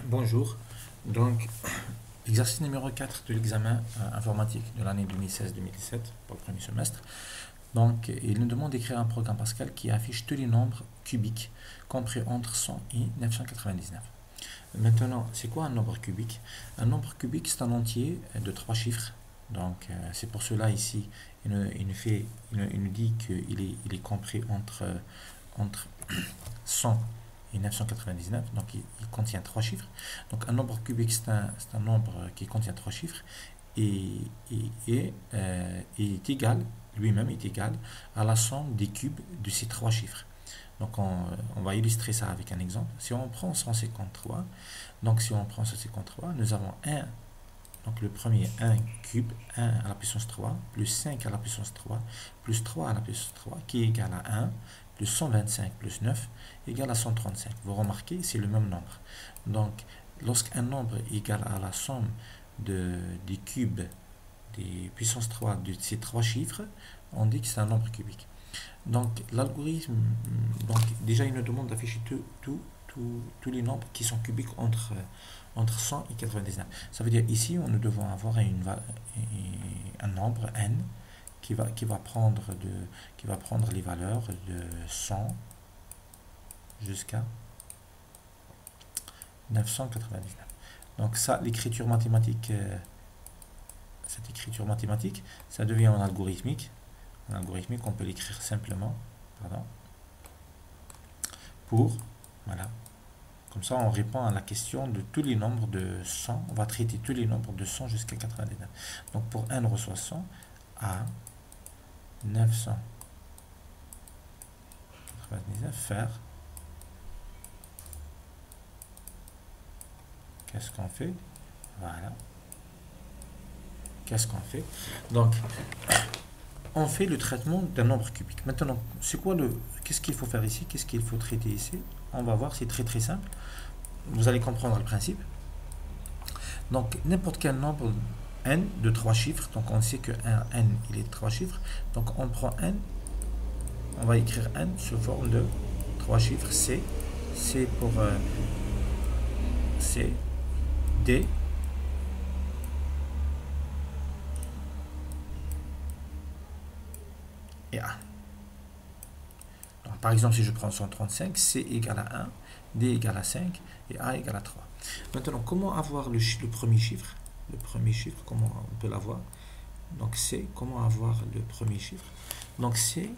Bonjour. Donc, exercice numéro 4 de l'examen informatique de l'année 2016-2017 pour le premier semestre. Donc, il nous demande d'écrire un programme Pascal qui affiche tous les nombres cubiques compris entre 100 et 999. Maintenant, c'est quoi un nombre cubique? Un nombre cubique, c'est un entier de 3 chiffres. Donc, c'est pour cela ici, il nous dit qu'il est compris entre 100 et 999, donc il contient 3 chiffres. Donc un nombre cubique, c'est un nombre qui contient 3 chiffres et est égal, lui-même est égal à la somme des cubes de ces 3 chiffres. Donc on va illustrer ça avec un exemple. Si on prend 153, donc si on prend 153, nous avons 1, donc le premier 1 cube, 1 à la puissance 3, plus 5 à la puissance 3, plus 3 à la puissance 3, qui est égal à 1, plus 125 plus 9 égale à 135. Vous remarquez, c'est le même nombre. Donc, lorsqu'un nombre est égal à la somme des cubes des puissances 3 de ces 3 chiffres, on dit que c'est un nombre cubique. Donc, l'algorithme, déjà, il nous demande d'afficher tous les nombres qui sont cubiques entre 100 et 99. Ça veut dire ici, nous devons avoir un nombre n qui va prendre les valeurs de 100 jusqu'à 999. Donc ça, l'écriture mathématique, cette écriture mathématique, ça devient en algorithmique. En algorithmique, on peut l'écrire simplement, voilà. Comme ça, on répond à la question de tous les nombres de 100. On va traiter tous les nombres de 100 jusqu'à 99. Donc pour n reçoit 100 à 999 faire. Qu'est-ce qu'on fait? Voilà. Qu'est-ce qu'on fait? Donc, on fait le traitement d'un nombre cubique. Maintenant, qu'est-ce qu'il faut faire ici? Qu'est-ce qu'il faut traiter ici? On va voir, c'est très très simple. Vous allez comprendre le principe. Donc, n'importe quel nombre n de 3 chiffres, donc on sait que n il est de 3 chiffres, donc on prend n, on va écrire n sous forme de 3 chiffres, c pour c, d, et a. Donc, par exemple, si je prends 135, c égale à 1, d égale à 5 et a égale à 3. Maintenant, comment avoir le premier chiffre? Le premier chiffre, comment on peut l'avoir? Donc c'est comment avoir le premier chiffre? Donc c'est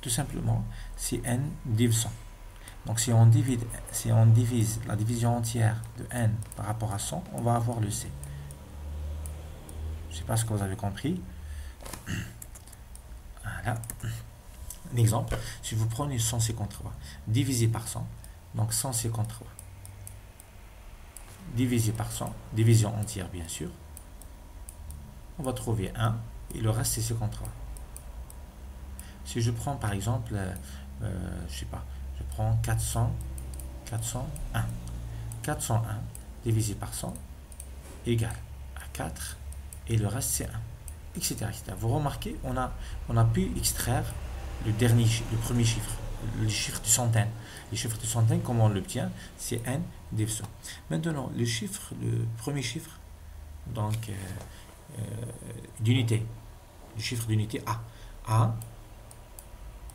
tout simplement c'est n div 100. Donc si on divise la division entière de n par rapport à 100, on va avoir le c. Je ne sais pas ce que vous avez compris. Voilà. Un exemple, si vous prenez 153 divisé par 100, donc 153 divisé par 100, division entière bien sûr, on va trouver 1 et le reste c'est 53. Si je prends par exemple, je sais pas, je prends 401 divisé par 100 égale à 4 et le reste c'est 1, etc., etc. Vous remarquez, on a pu extraire le premier chiffre, les chiffres de centaines. Les chiffres de centaines, comment on l'obtient? C'est n div 100. Maintenant, le premier chiffre, donc d'unité, le chiffre d'unité A,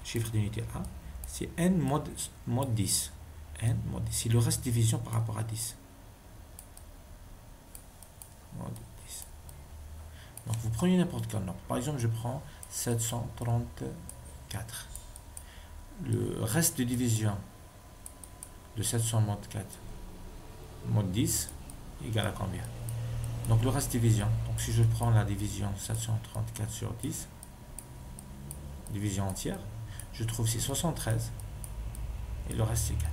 chiffre d'unité A, c'est n mod 10. N mod 10. C'est le reste division par rapport à 10. Mod 10. Donc vous prenez n'importe quel nombre. Par exemple, je prends 734. Le reste de division de 700 mod 4 mod 10 égale à combien? Donc le reste division, donc si je prends la division 734 sur 10, division entière, je trouve c'est 73 et le reste c'est 4.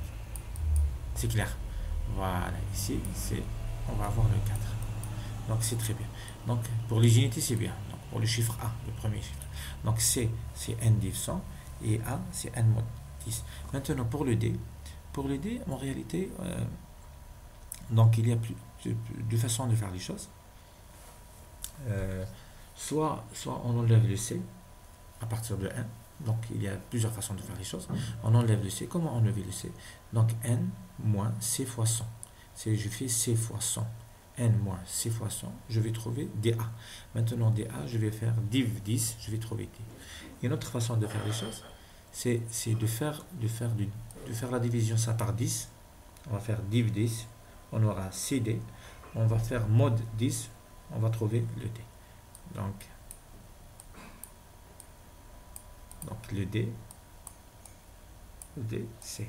C'est clair? Voilà, ici on va avoir le 4. Donc c'est très bien. Donc pour les unités c'est bien. Donc pour le chiffre A, le premier chiffre. Donc C c'est n div 100 et A c'est n mod 10. Maintenant pour le D, en réalité, donc il y a deux façons de faire les choses. Soit on enlève le C à partir de 1, Donc, il y a plusieurs façons de faire les choses. On enlève le C. Comment enlever le C? Donc, n moins C fois 100. Je fais C fois 100. N moins C fois 100. Je vais trouver DA. Maintenant, DA, je vais faire div 10. Je vais trouver D. Une autre façon de faire les choses, c'est de faire la division ça par 10. On va faire div 10. On aura CD. On va faire mod 10. On va trouver le D. Donc le D c'est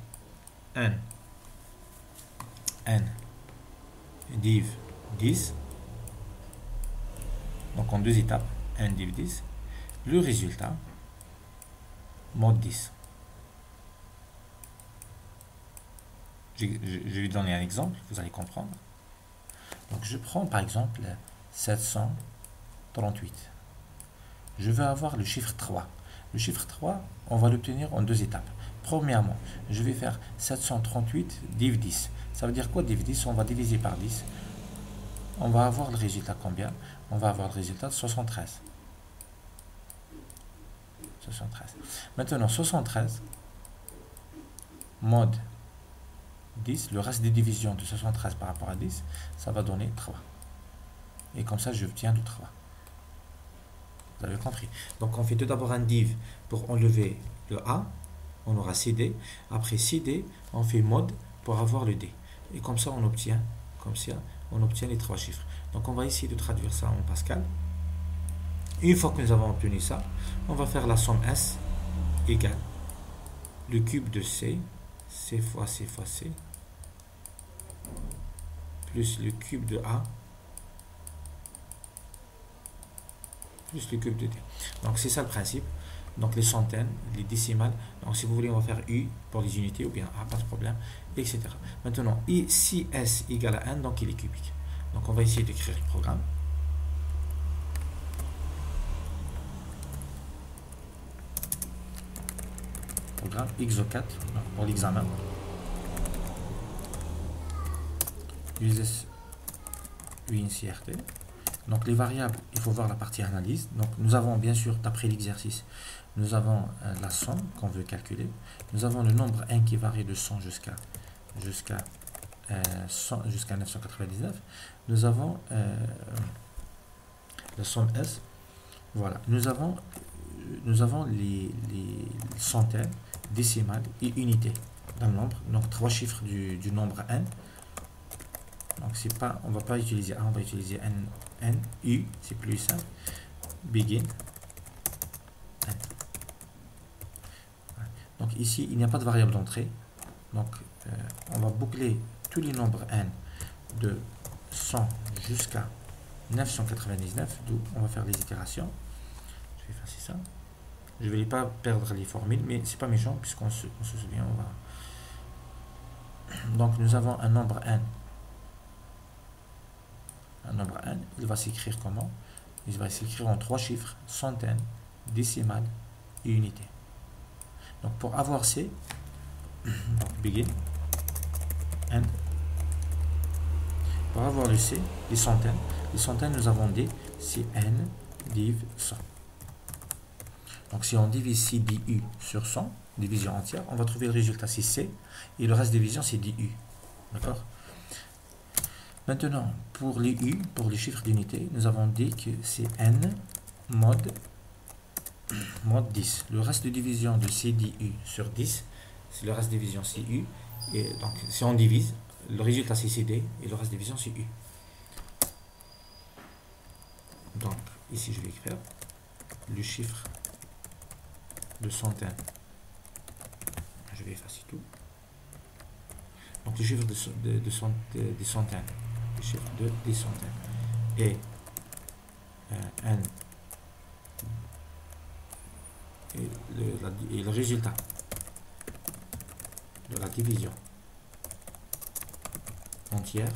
n div 10. Donc en deux étapes, n div 10. Le résultat, mod 10. Je vais donner un exemple, vous allez comprendre. Donc je prends par exemple 738. Je veux avoir le chiffre 3. Le chiffre 3, on va l'obtenir en deux étapes. Premièrement, je vais faire 738 div 10. Ça veut dire quoi div 10? On va diviser par 10. On va avoir le résultat combien? On va avoir le résultat de 73. 73. Maintenant, 73 mod 10, le reste des divisions de 73 par rapport à 10, ça va donner 3. Et comme ça, j'obtiens le 3. Vous avez compris. Donc, on fait tout d'abord un div pour enlever le A. On aura CD. Après CD, on fait mod pour avoir le D. Et comme ça, on obtient les trois chiffres. Donc, on va essayer de traduire ça en Pascal. Une fois que nous avons obtenu ça, on va faire la somme S égale le cube de C, C fois C fois C, plus le cube de A, plus le cube de D. Donc c'est ça le principe. Donc les centaines, les décimales. Donc si vous voulez, on va faire U pour les unités ou bien A, pas de problème, etc. Maintenant, si S égale à n, donc il est cubique. Donc on va essayer d'écrire le programme. Programme XO4 pour l'examen. Uses UNCRT. Donc les variables, il faut voir la partie analyse. Donc nous avons bien sûr, d'après l'exercice, nous avons la somme qu'on veut calculer. Nous avons le nombre n qui varie de 100 jusqu'à 999. Nous avons la somme S. Voilà. Nous avons les centaines, décimales et unités dans le nombre. Donc trois chiffres du nombre n. Donc c'est pas, on va pas utiliser A, on va utiliser n, U, c'est plus simple. Begin. N. Donc ici, il n'y a pas de variable d'entrée. Donc on va boucler tous les nombres n de 100 jusqu'à 999, d'où on va faire les itérations. Je vais effacer ça. Je ne vais pas perdre les formules, mais c'est pas méchant puisqu'on se souvient. Donc nous avons un nombre n. Un nombre n, il va s'écrire comment? Il va s'écrire en trois chiffres, centaines, décimales et unités. Donc pour avoir C, donc begin, end. Pour avoir le C, les centaines nous avons D, c'est n div 100. Donc si on divise C DU sur 100, division entière, on va trouver le résultat c'est C, et le reste de division c'est DU. D'accord? Maintenant, pour les U, pour les chiffres d'unité, nous avons dit que c'est n mod 10. Le reste de division de CDU sur 10, c'est le reste de division CU. Et donc, si on divise, le résultat c'est CD et le reste de division c'est U. Donc, ici je vais écrire le chiffre de centaines. Je vais effacer tout. Donc, le chiffre des centaines. Le chiffre des centaines. Et n. Et le résultat de la division entière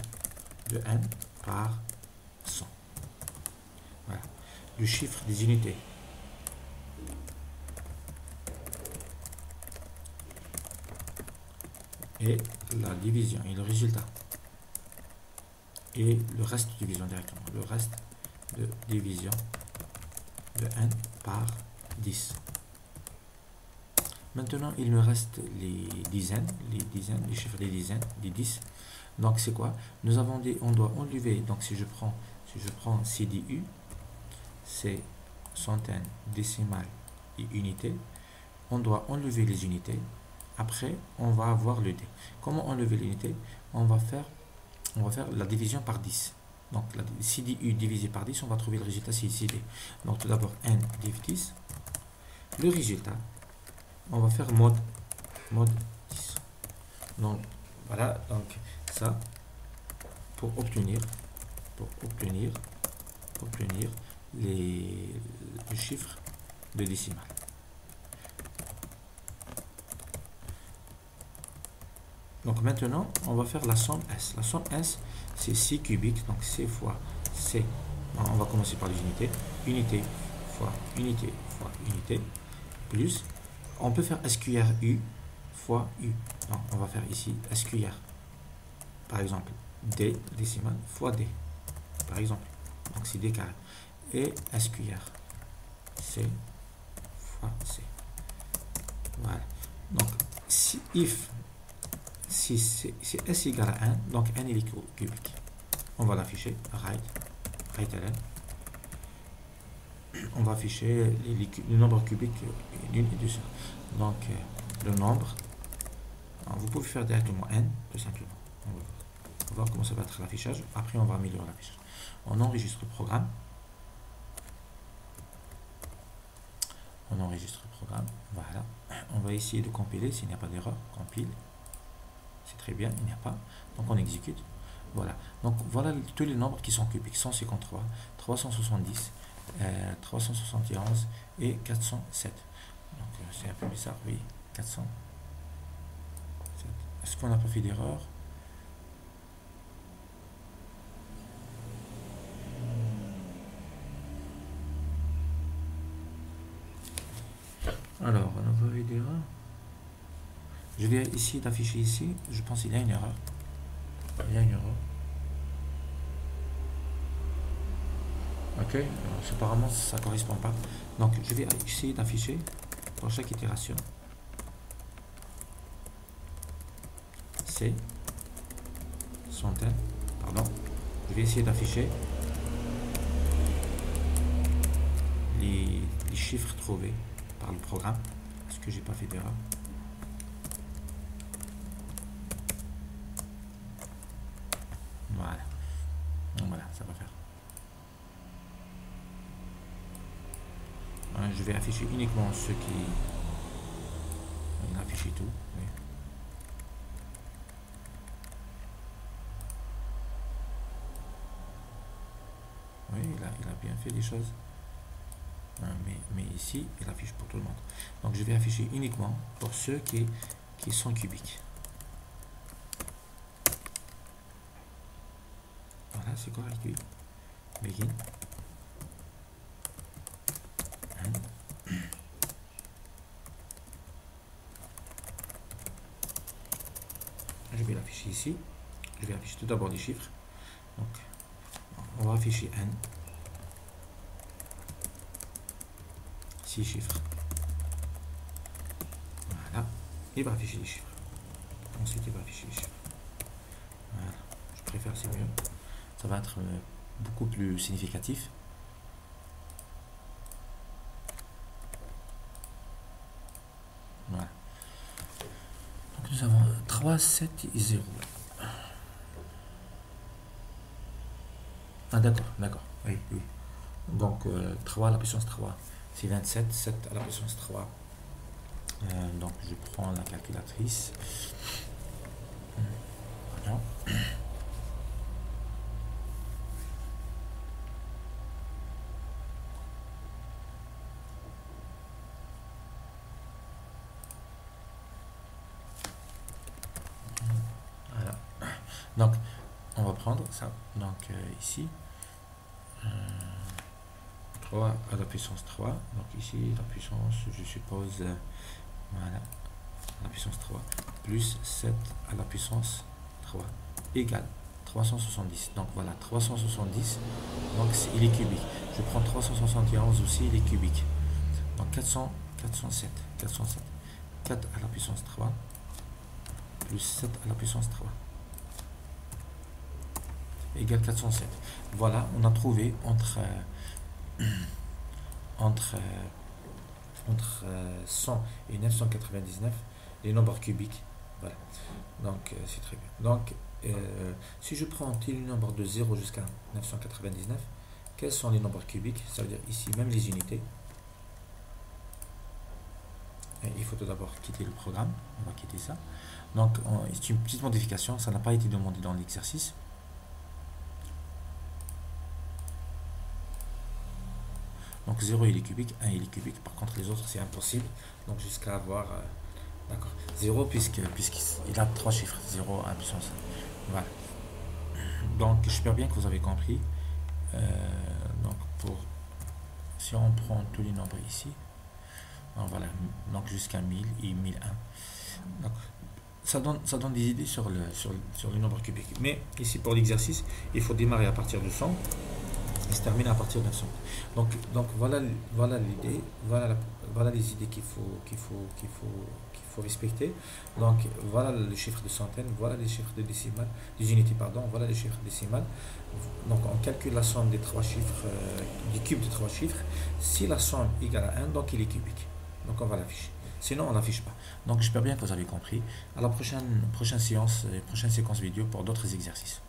de n par 100. Voilà. Le chiffre des unités. Et la division et le résultat. Et le reste de division directement. Le reste de division de n par 10. Maintenant, il me reste les dizaines, les chiffres des dizaines, des 10. Donc, c'est quoi? Nous avons dit, on doit enlever, donc si je prends CDU, c'est centaines, décimales et unités, on doit enlever les unités. Après, on va avoir le D. Comment enlever l'unité? On va faire la division par 10. Donc, la CDU divisé par 10, on va trouver le résultat CD. Donc, tout d'abord, N div 10. Le résultat, on va faire mode 10. Donc, voilà. Donc, ça, pour obtenir les chiffres de décimales. Donc maintenant, on va faire la somme S. La somme S, c'est C cubique, donc C fois C. On va commencer par les unités. Unité fois unité fois unité, plus, on peut faire SQR U fois U. Donc on va faire ici SQR. Par exemple, D décimale fois D. Par exemple, donc c'est D carré. Et SQR. C fois C. Voilà. Donc, si S égale à 1, donc n il est cubique. On va l'afficher, right ln. On va afficher le nombre cubique d'une et deux secondes. Donc, le nombre, alors, vous pouvez faire directement n, tout simplement. On va voir comment ça va être l'affichage. Après, on va améliorer l'affichage. On enregistre le programme. Voilà. On va essayer de compiler s'il n'y a pas d'erreur. Compile. C'est très bien, il n'y a pas. Donc on exécute. Voilà. Donc voilà tous les nombres qui sont cubiques. 153, 370, 371 et 407. Donc c'est un peu bizarre, oui. 407. Est-ce qu'on n'a pas fait d'erreur? Alors, on n'a pas fait d'erreur. Je vais essayer d'afficher ici. Je pense qu'il y a une erreur. Ok, apparemment ça ne correspond pas. Donc je vais essayer d'afficher pour chaque itération. C'est centaines. Pardon. Je vais essayer d'afficher les chiffres trouvés par le programme. Est-ce que j'ai pas fait d'erreur? Voilà, ça va faire. Je vais afficher uniquement ceux qui... Il a affiché tout. Oui. Oui, il a bien fait les choses. Mais ici, il affiche pour tout le monde. Donc je vais afficher uniquement pour ceux qui sont cubiques. Voilà, c'est correct, oui. Begin. Je vais l'afficher ici. Je vais afficher tout d'abord les chiffres. Donc, on va afficher N. 6 chiffres. Voilà. Il va afficher les chiffres. Ensuite, il va afficher les chiffres. Voilà. Je préfère, c'est mieux. Ça va être beaucoup plus significatif. Voilà. Donc nous avons 3, 7 et 0. Ah d'accord. Oui. Donc 3 à la puissance 3, c'est 27. 7 à la puissance 3. Donc je prends la calculatrice. Voilà. Donc, on va prendre ça. Donc, ici, 3 à la puissance 3. Donc, ici, la puissance, je suppose, voilà, la puissance 3, plus 7 à la puissance 3, égale 370. Donc, voilà, 370. Donc, il est cubique. Je prends 371 aussi, il est cubique. Donc, 407. 4 à la puissance 3 plus 7 à la puissance 3 égale 407. Voilà, on a trouvé entre 100 et 999 les nombres cubiques. Voilà, donc c'est très bien. Donc si je prends tous les nombres de 0 jusqu'à 999, quels sont les nombres cubiques? Ça veut dire ici même les unités. Et il faut tout d'abord quitter le programme, on va quitter ça. Donc c'est une petite modification, ça n'a pas été demandé dans l'exercice. Donc 0 il est cubique, 1 il est cubique, par contre les autres c'est impossible. Donc jusqu'à avoir d'accord, 0 puisqu'il a 3 chiffres, 0 à puissance 1. Voilà. Donc j'espère bien que vous avez compris. Donc si on prend tous les nombres ici, donc voilà, donc jusqu'à 1000 et 1001. Donc ça donne des idées sur le nombre cubique. Mais ici pour l'exercice, il faut démarrer à partir de 100. Il se termine à partir de 900. Donc voilà l'idée, voilà les idées qu'il faut respecter. Donc voilà le chiffre de centaines, voilà les chiffres de décimales, des unités pardon, voilà les chiffres décimales. Donc on calcule la somme des trois chiffres, du cube de trois chiffres. Si la somme égale à 1, donc il est cubique. Donc on va l'afficher. Sinon on l'affiche pas. Donc j'espère bien que vous avez compris. À la prochaine séance, prochaine séquence vidéo pour d'autres exercices.